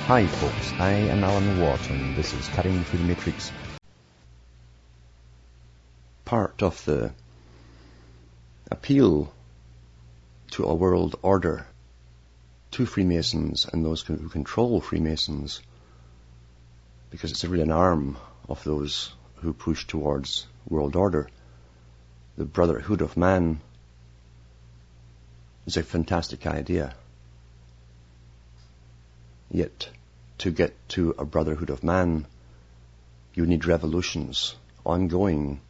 Hi folks, I am Alan Watt and this is Cutting Through the Matrix. Part of the appeal to a world order, to Freemasons and those who control Freemasons, because it's really an arm of those who push towards world order. The Brotherhood of Man is a fantastic idea. Yet, to get to a Brotherhood of Man, you need revolutions, ongoing,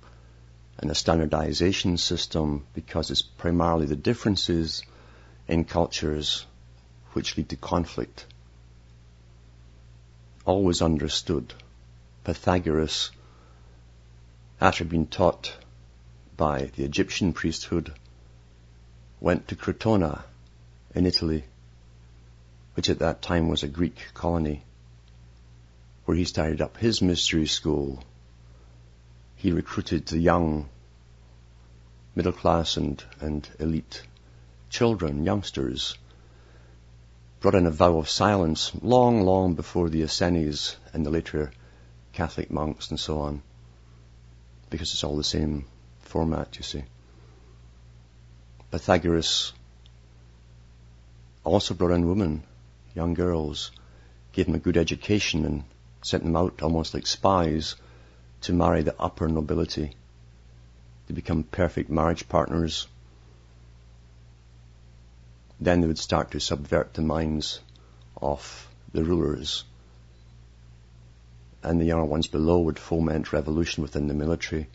and a standardization system, because it's primarily the differences in cultures which lead to conflict. Always understood. Pythagoras, after being taught by the Egyptian priesthood, went to Crotona in Italy, which at that time was a Greek colony, where he started up his mystery school. He recruited the young, middle class and elite children, youngsters, brought in a vow of silence long before the Essenes and the later Catholic monks and so on, because it's all the same format, you see. Pythagoras also brought in women, young girls, gave them a good education and sent them out almost like spies to marry the upper nobility, to become perfect marriage partners. Then they would start to subvert the minds of the rulers, and the younger ones below would foment revolution within the military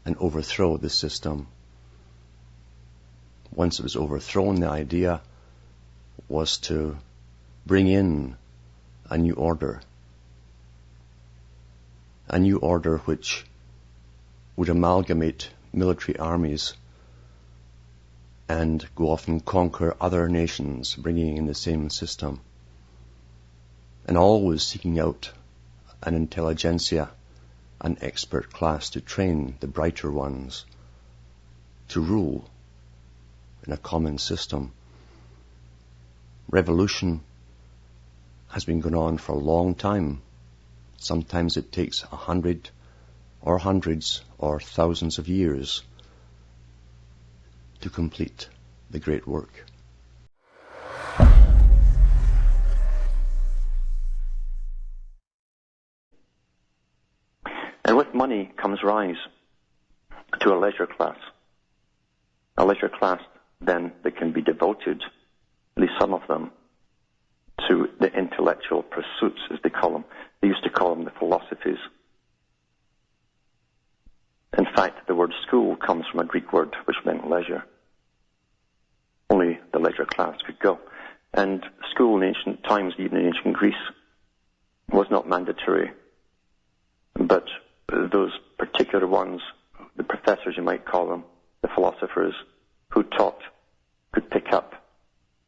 and overthrow the system. Once it was overthrown, the idea was to bring in a new order which would amalgamate military armies and go off and conquer other nations, bringing in the same system, and always seeking out an intelligentsia, an expert class to train the brighter ones to rule in a common system. Revolution has been going on for a long time. Sometimes it takes 100 or hundreds or thousands of years to complete the great work. And with money comes rise to a leisure class. A leisure class then that can be devoted, at least some of them, to the intellectual pursuits, as they call them. They used to call them the philosophies. In fact, the word school comes from a Greek word which meant leisure. Only the leisure class could go. And school in ancient times, even in ancient Greece, was not mandatory. But those particular ones, the professors you might call them, the philosophers who taught, could pick up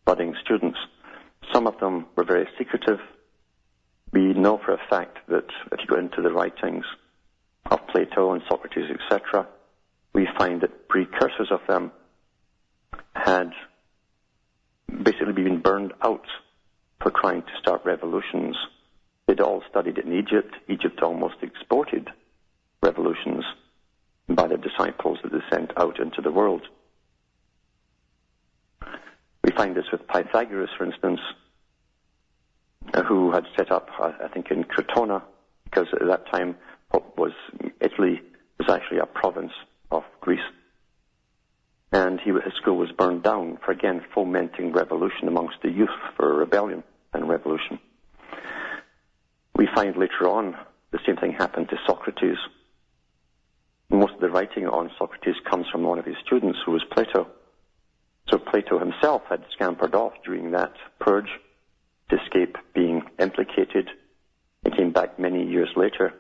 budding students. Some of them were very secretive. We know for a fact that if you go into the writings of Plato and Socrates, etc., we find that precursors of them had basically been burned out for trying to start revolutions. They'd all studied in Egypt. Egypt almost exported revolutions by their disciples that they sent out into the world. We find this with Pythagoras, for instance, who had set up, I think, in Crotona, because at that time Italy was actually a province of Greece. And his school was burned down for, again, fomenting revolution amongst the youth, for rebellion and revolution. We find later on the same thing happened to Socrates. Most of the writing on Socrates comes from one of his students, who was Plato. So Plato himself had scampered off during that purge to escape being implicated. He came back many years later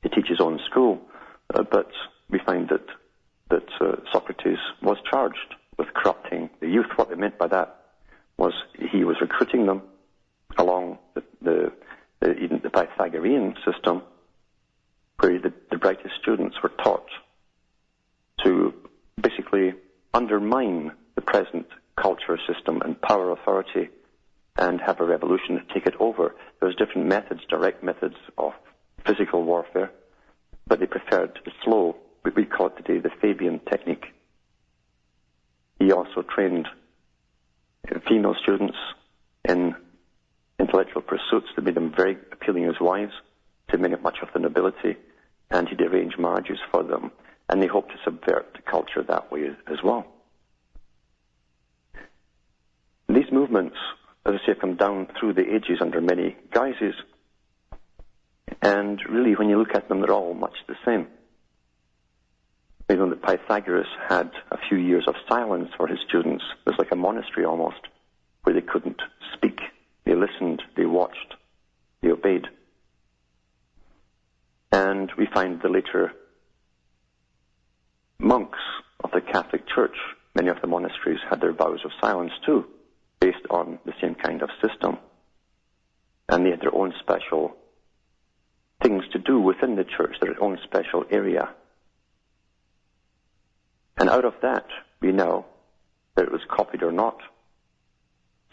to teach his own school, but we find that Socrates was charged with corrupting the youth. What they meant by that was he was recruiting them along even the Pythagorean system, where the brightest students were taught to basically undermine the present culture system and power authority and have a revolution to take it over. There was different methods, direct methods of physical warfare, but they preferred the slow, what we call it today the Fabian technique. He also trained female students in intellectual pursuits that made them very appealing as wives to much of the nobility, and he'd arrange marriages for them, and they hoped to subvert the culture that way as well. These movements, as I say, have come down through the ages under many guises, and really when you look at them, they're all much the same. You know that Pythagoras had a few years of silence for his students. It was like a monastery almost, where they couldn't speak. They listened, they watched, they obeyed. And we find the later monks of the Catholic Church, many of the monasteries had their vows of silence too, based on the same kind of system. And they had their own special things to do within the church, their own special area. And out of that, we know that it was copied or not,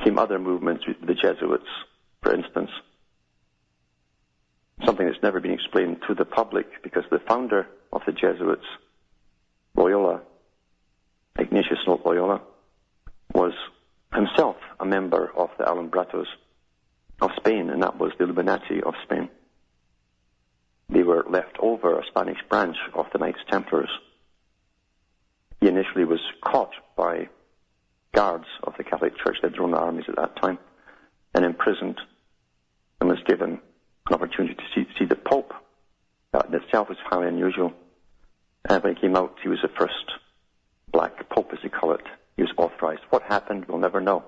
came other movements, the Jesuits, for instance. Something that's never been explained to the public, because the founder of the Jesuits, Loyola, Ignatius Loyola, was himself a member of the Alumbrados of Spain, and that was the Illuminati of Spain. They were left over, a Spanish branch of the Knights Templars. He initially was caught by guards of the Catholic Church, they had their own armies at that time, and imprisoned, and was given an opportunity to see the Pope. That in itself was highly unusual. And when he came out, he was the first black Pope, as they call it. He was authorized. What happened, we'll never know,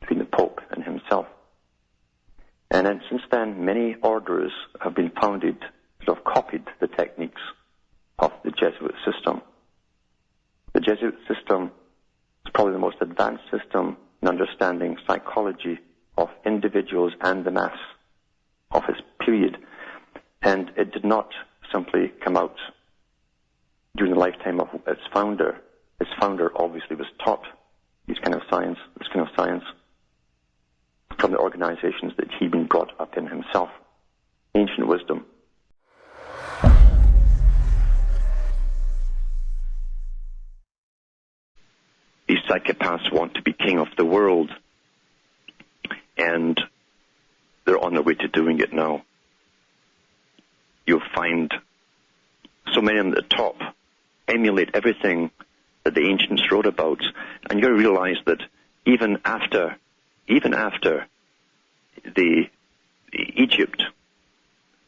between the Pope and himself. And then since then, many orders have been founded that have copied the techniques of the Jesuit system. The Jesuit system is probably the most advanced system in understanding psychology of individuals and the mass of his period. And it did not simply come out during the lifetime of its founder. Its founder obviously was taught this kind of science from the organizations that he'd been brought up in himself. Ancient wisdom. These psychopaths want to be king of the world, and they're on their way to doing it now. You'll find so many of them at the top emulate everything that the ancients wrote about, and you realize that even after the Egypt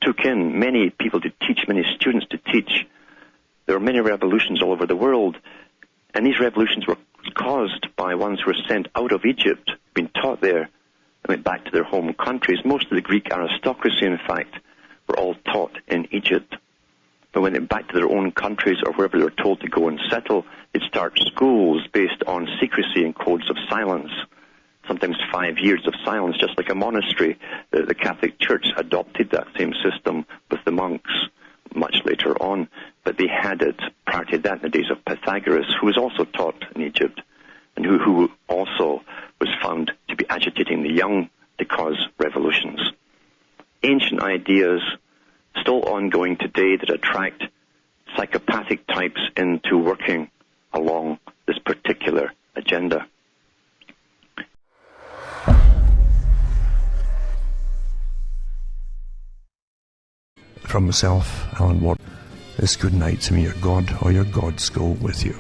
took in many people to teach, many students to teach, there were many revolutions all over the world, and these revolutions were caused by ones who were sent out of Egypt, been taught there, and went back to their home countries. Most of the Greek aristocracy, in fact, were all taught in Egypt. But when they went back to their own countries or wherever they were told to go and settle, they'd start schools based on secrecy and codes of silence, sometimes 5 years of silence, just like a monastery. The Catholic Church adopted that same system with the monks much later on, but they had it prior to that in the days of Pythagoras, who was also taught in Egypt, and who also was found to be agitating the young to cause revolutions. Ancient ideas still ongoing today that attract psychopathic types into working along this particular agenda. From myself, Alan Watt, this good night to me, your God or your gods go with you.